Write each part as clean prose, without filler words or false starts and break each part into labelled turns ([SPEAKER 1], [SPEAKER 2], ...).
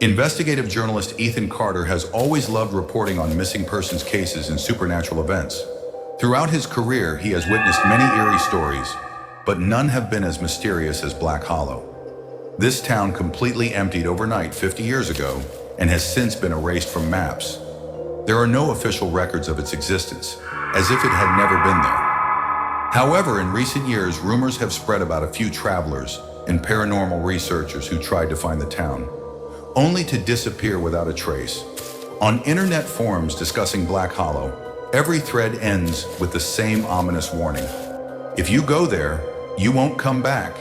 [SPEAKER 1] Investigative journalist Ethan Carter has always loved reporting on missing persons cases and supernatural events. Throughout his career, he has witnessed many eerie stories, but none have been as mysterious as Black Hollow. This town completely emptied overnight 50 years ago and has since been erased from maps. There are no official records of its existence, as if it had never been there. However, in recent years, rumors have spread about a few travelers and paranormal researchers who tried to find the town, only to disappear without a trace. On internet forums discussing Black Hollow, every thread ends with the same ominous warning. If you go there, you won't come back.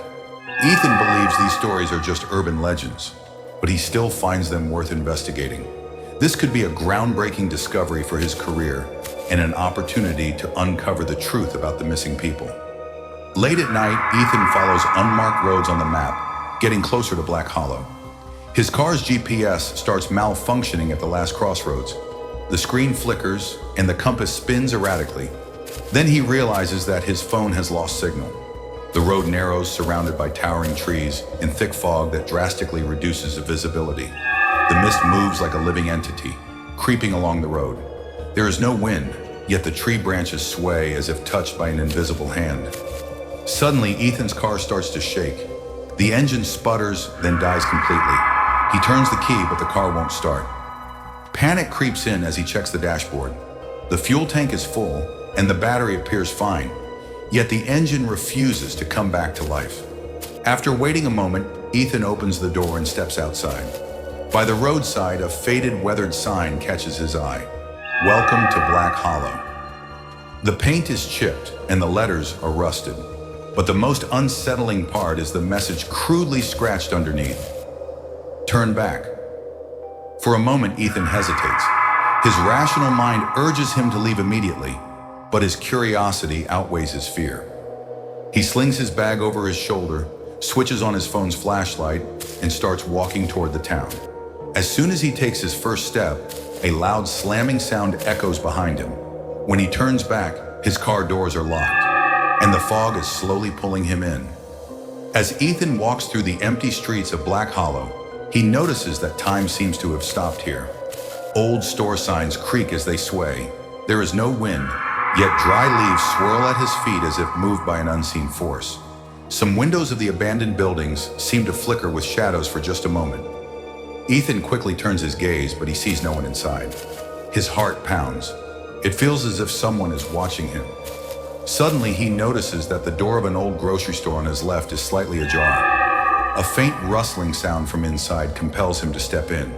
[SPEAKER 1] Ethan believes these stories are just urban legends, but he still finds them worth investigating. This could be a groundbreaking discovery for his career and an opportunity to uncover the truth about the missing people. Late at night, Ethan follows unmarked roads on the map, getting closer to Black Hollow. His car's GPS starts malfunctioning at the last crossroads. The screen flickers and the compass spins erratically. Then he realizes that his phone has lost signal. The road narrows, surrounded by towering trees and thick fog that drastically reduces the visibility. The mist moves like a living entity, creeping along the road. There is no wind, yet the tree branches sway as if touched by an invisible hand. Suddenly, Ethan's car starts to shake. The engine sputters, then dies completely. He turns the key, but the car won't start. Panic creeps in as he checks the dashboard. The fuel tank is full, and the battery appears fine, yet the engine refuses to come back to life. After waiting a moment, Ethan opens the door and steps outside. By the roadside, a faded, weathered sign catches his eye. "Welcome to Black Hollow." The paint is chipped, and the letters are rusted. But the most unsettling part is the message crudely scratched underneath. "Turn back." For a moment, Ethan hesitates. His rational mind urges him to leave immediately, but his curiosity outweighs his fear. He slings his bag over his shoulder, switches on his phone's flashlight, and starts walking toward the town. As soon as he takes his first step, a loud slamming sound echoes behind him. When he turns back, his car doors are locked, and the fog is slowly pulling him in. As Ethan walks through the empty streets of Black Hollow, he notices that time seems to have stopped here. Old store signs creak as they sway. There is no wind, yet dry leaves swirl at his feet as if moved by an unseen force. Some windows of the abandoned buildings seem to flicker with shadows for just a moment. Ethan quickly turns his gaze, but he sees no one inside. His heart pounds. It feels as if someone is watching him. Suddenly, he notices that the door of an old grocery store on his left is slightly ajar. A faint rustling sound from inside compels him to step in.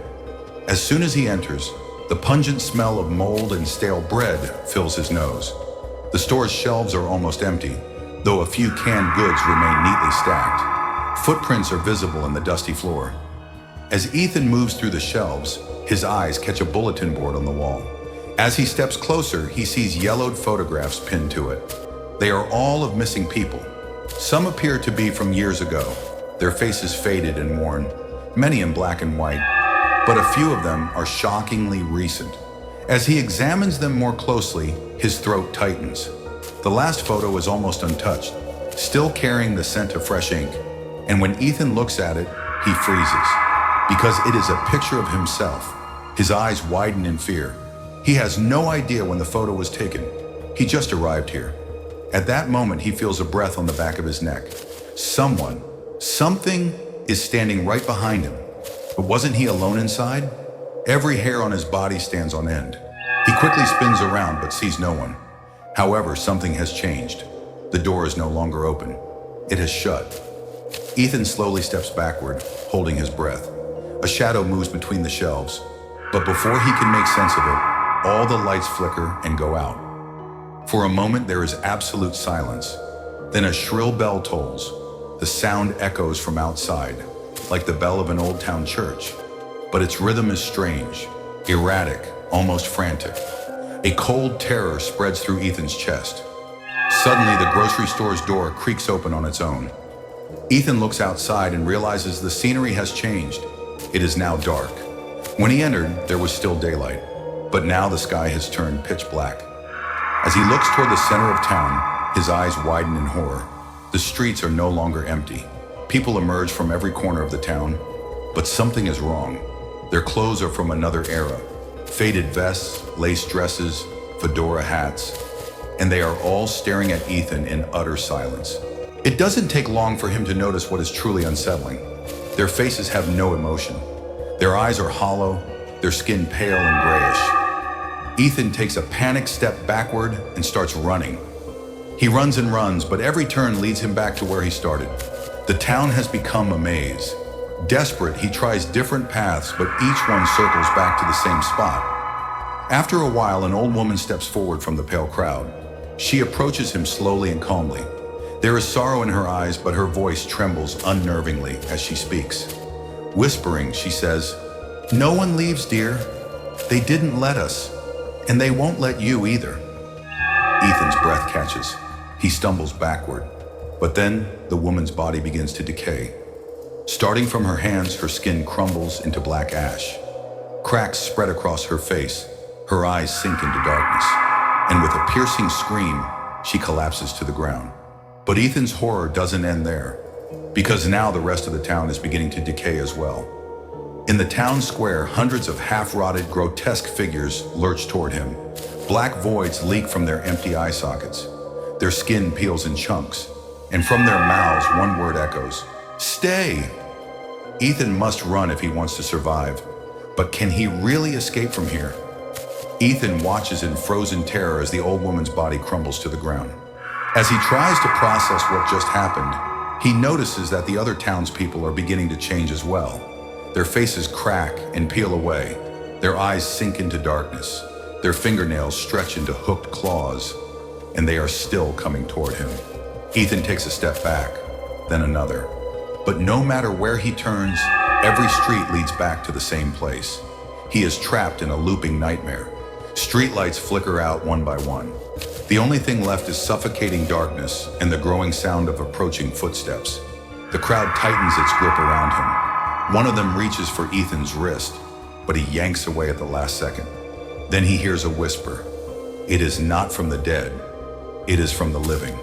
[SPEAKER 1] As soon as he enters, the pungent smell of mold and stale bread fills his nose. The store's shelves are almost empty, though a few canned goods remain neatly stacked. Footprints are visible in the dusty floor. As Ethan moves through the shelves, his eyes catch a bulletin board on the wall. As he steps closer, he sees yellowed photographs pinned to it. They are all of missing people. Some appear to be from years ago, their faces faded and worn, many in black and white, but a few of them are shockingly recent. As he examines them more closely, his throat tightens. The last photo is almost untouched, still carrying the scent of fresh ink, and when Ethan looks at it, he freezes, because it is a picture of himself. His eyes widen in fear. He has no idea when the photo was taken. He just arrived here. At that moment, he feels a breath on the back of his neck. Something is standing right behind him. But wasn't he alone inside? Every hair on his body stands on end. He quickly spins around but sees no one. However, something has changed. The door is no longer open. It has shut. Ethan slowly steps backward, holding his breath. A shadow moves between the shelves, but before he can make sense of it, all the lights flicker and go out. For a moment, there is absolute silence. Then a shrill bell tolls. The sound echoes from outside, like the bell of an old town church. But its rhythm is strange, erratic, almost frantic. A cold terror spreads through Ethan's chest. Suddenly, the grocery store's door creaks open on its own. Ethan looks outside and realizes the scenery has changed. It is now dark. When he entered, there was still daylight, but now the sky has turned pitch black. As he looks toward the center of town, his eyes widen in horror. The streets are no longer empty. People emerge from every corner of the town, but something is wrong. Their clothes are from another era. Faded vests, lace dresses, fedora hats, and they are all staring at Ethan in utter silence. It doesn't take long for him to notice what is truly unsettling. Their faces have no emotion. Their eyes are hollow, their skin pale and grayish. Ethan takes a panicked step backward and starts running. He runs and runs, but every turn leads him back to where he started. The town has become a maze. Desperate, he tries different paths, but each one circles back to the same spot. After a while, an old woman steps forward from the pale crowd. She approaches him slowly and calmly. There is sorrow in her eyes, but her voice trembles unnervingly as she speaks. Whispering, she says, "No one leaves, dear. They didn't let us, and they won't let you either." Ethan's breath catches. He stumbles backward, but then the woman's body begins to decay. Starting from her hands, her skin crumbles into black ash. Cracks spread across her face. Her eyes sink into darkness, and with a piercing scream, she collapses to the ground. But Ethan's horror doesn't end there, because now the rest of the town is beginning to decay as well. In the town square, hundreds of half-rotted, grotesque figures lurch toward him. Black voids leak from their empty eye sockets. Their skin peels in chunks, and from their mouths one word echoes, "Stay!" Ethan must run if he wants to survive, but can he really escape from here? Ethan watches in frozen terror as the old woman's body crumbles to the ground. As he tries to process what just happened, he notices that the other townspeople are beginning to change as well. Their faces crack and peel away. Their eyes sink into darkness. Their fingernails stretch into hooked claws, and they are still coming toward him. Ethan takes a step back, then another. But no matter where he turns, every street leads back to the same place. He is trapped in a looping nightmare. Streetlights flicker out one by one. The only thing left is suffocating darkness and the growing sound of approaching footsteps. The crowd tightens its grip around him. One of them reaches for Ethan's wrist, but he yanks away at the last second. Then he hears a whisper. It is not from the dead. It is from the living.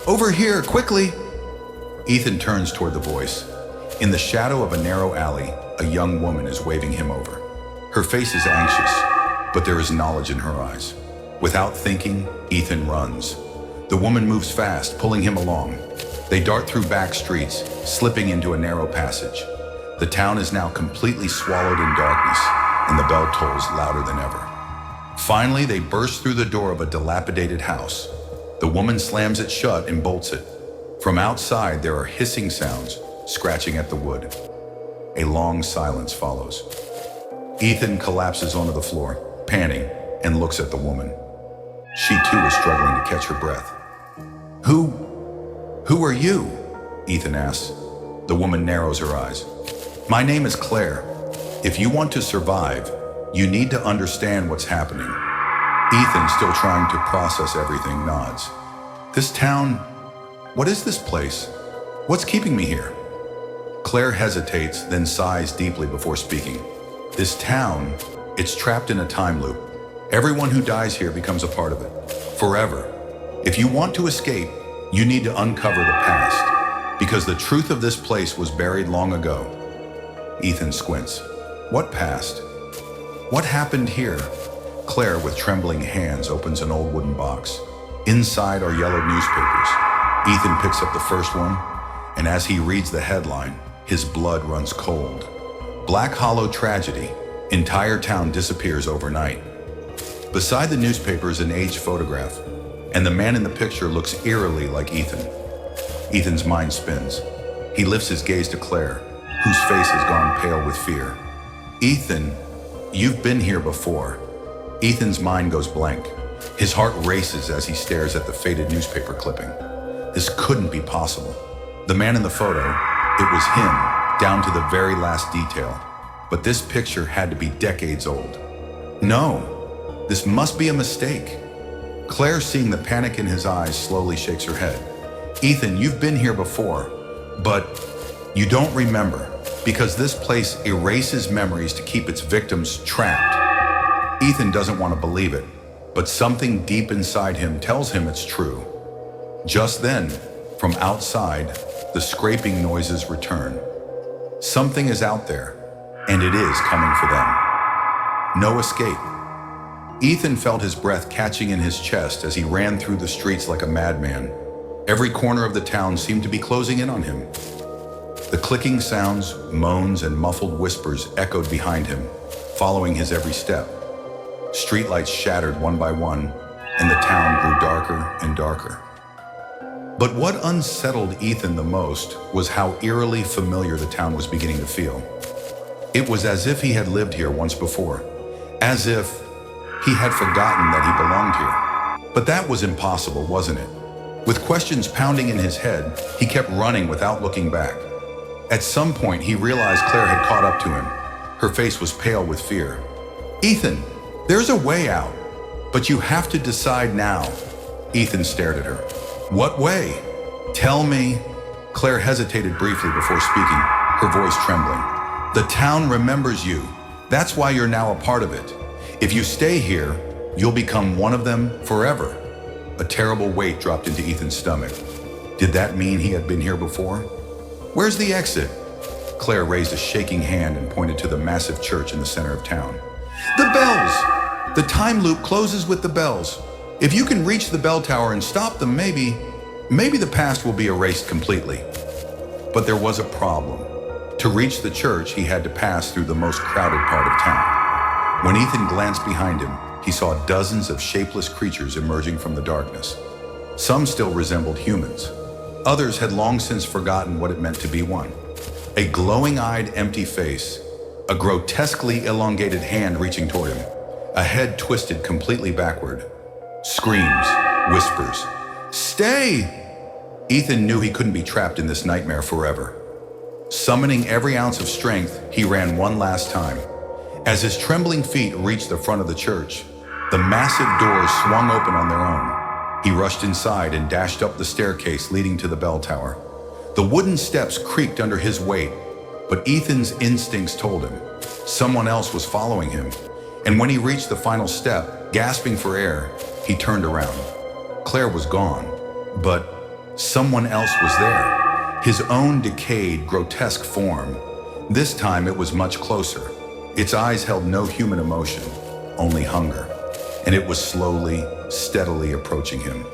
[SPEAKER 1] "Over here, quickly!" Ethan turns toward the voice. In the shadow of a narrow alley, a young woman is waving him over. Her face is anxious, but there is knowledge in her eyes. Without thinking, Ethan runs. The woman moves fast, pulling him along. They dart through back streets, slipping into a narrow passage. The town is now completely swallowed in darkness, and the bell tolls louder than ever. Finally, they burst through the door of a dilapidated house. The woman slams it shut and bolts it. From outside, there are hissing sounds, scratching at the wood. A long silence follows. Ethan collapses onto the floor, panting, and looks at the woman. She too is struggling to catch her breath. Who are you?" Ethan asks. The woman narrows her eyes. "My name is Claire. If you want to survive, you need to understand what's happening." Ethan, still trying to process everything, nods. "This town, what is this place? What's keeping me here?" Claire hesitates, then sighs deeply before speaking. "This town, it's trapped in a time loop. Everyone who dies here becomes a part of it, forever. If you want to escape, you need to uncover the past, because the truth of this place was buried long ago." Ethan squints. "What past? What happened here?" Claire, with trembling hands, opens an old wooden box. Inside are yellowed newspapers. Ethan picks up the first one, and as he reads the headline, his blood runs cold. "Black Hollow Tragedy. Entire town disappears overnight." Beside the newspaper is an aged photograph, and the man in the picture looks eerily like Ethan. Ethan's mind spins. He lifts his gaze to Claire, whose face has gone pale with fear. "Ethan, you've been here before." Ethan's mind goes blank. His heart races as he stares at the faded newspaper clipping. This couldn't be possible. The man in the photo, it was him, down to the very last detail. But this picture had to be decades old. No, this must be a mistake. Claire, seeing the panic in his eyes, slowly shakes her head. "Ethan, you've been here before, but you don't remember, because this place erases memories to keep its victims trapped." Ethan doesn't want to believe it, but something deep inside him tells him it's true. Just then, from outside, the scraping noises return. Something is out there. and it is coming for them. No escape. Ethan felt his breath catching in his chest as he ran through the streets like a madman. Every corner of the town seemed to be closing in on him. The clicking sounds, moans, and muffled whispers echoed behind him, following his every step. Streetlights shattered one by one, and the town grew darker and darker. But what unsettled Ethan the most was how eerily familiar the town was beginning to feel. It was as if he had lived here once before, as if he had forgotten that he belonged here. But that was impossible, wasn't it? With questions pounding in his head, he kept running without looking back. At some point, he realized Claire had caught up to him. Her face was pale with fear. "Ethan, there's a way out, but you have to decide now." Ethan stared at her. "What way? Tell me." Claire hesitated briefly before speaking, her voice trembling. "The town remembers you. That's why you're now a part of it. If you stay here, you'll become one of them forever." A terrible weight dropped into Ethan's stomach. Did that mean he had been here before? "Where's the exit?" Claire raised a shaking hand and pointed to the massive church in the center of town. "The bells! The time loop closes with the bells. If you can reach the bell tower and stop them, maybe the past will be erased completely." But there was a problem. To reach the church, he had to pass through the most crowded part of town. When Ethan glanced behind him, he saw dozens of shapeless creatures emerging from the darkness. Some still resembled humans. Others had long since forgotten what it meant to be one. A glowing-eyed, empty face, a grotesquely elongated hand reaching toward him, a head twisted completely backward. Screams, whispers, "Stay!" Ethan knew he couldn't be trapped in this nightmare forever. Summoning every ounce of strength, he ran one last time. As his trembling feet reached the front of the church, the massive doors swung open on their own. He rushed inside and dashed up the staircase leading to the bell tower. The wooden steps creaked under his weight, but Ethan's instincts told him someone else was following him. And when he reached the final step, gasping for air, he turned around. Claire was gone, but someone else was there. His own decayed, grotesque form. This time it was much closer. Its eyes held no human emotion, only hunger. And it was slowly, steadily approaching him.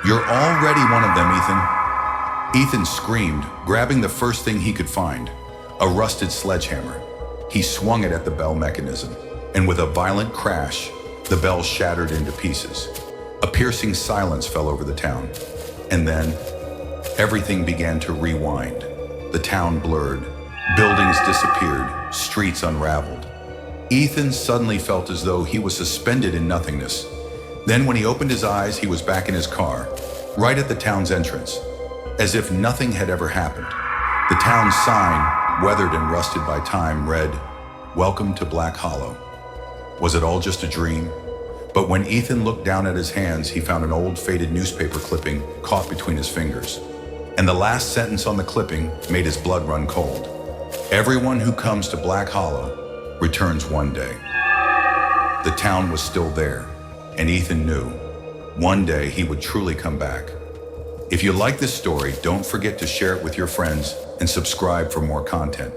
[SPEAKER 1] "You're already one of them, Ethan." Ethan screamed, grabbing the first thing he could find, a rusted sledgehammer. He swung it at the bell mechanism, and with a violent crash, the bell shattered into pieces. A piercing silence fell over the town. And then, everything began to rewind. The town blurred. Buildings disappeared, streets unraveled. Ethan suddenly felt as though he was suspended in nothingness. Then when he opened his eyes, he was back in his car, right at the town's entrance, as if nothing had ever happened. The town's sign, weathered and rusted by time, read, "Welcome to Black Hollow." Was it all just a dream? But when Ethan looked down at his hands, he found an old faded newspaper clipping caught between his fingers. And the last sentence on the clipping made his blood run cold. "Everyone who comes to Black Hollow returns one day." The town was still there, and Ethan knew one day he would truly come back. If you like this story, don't forget to share it with your friends and subscribe for more content.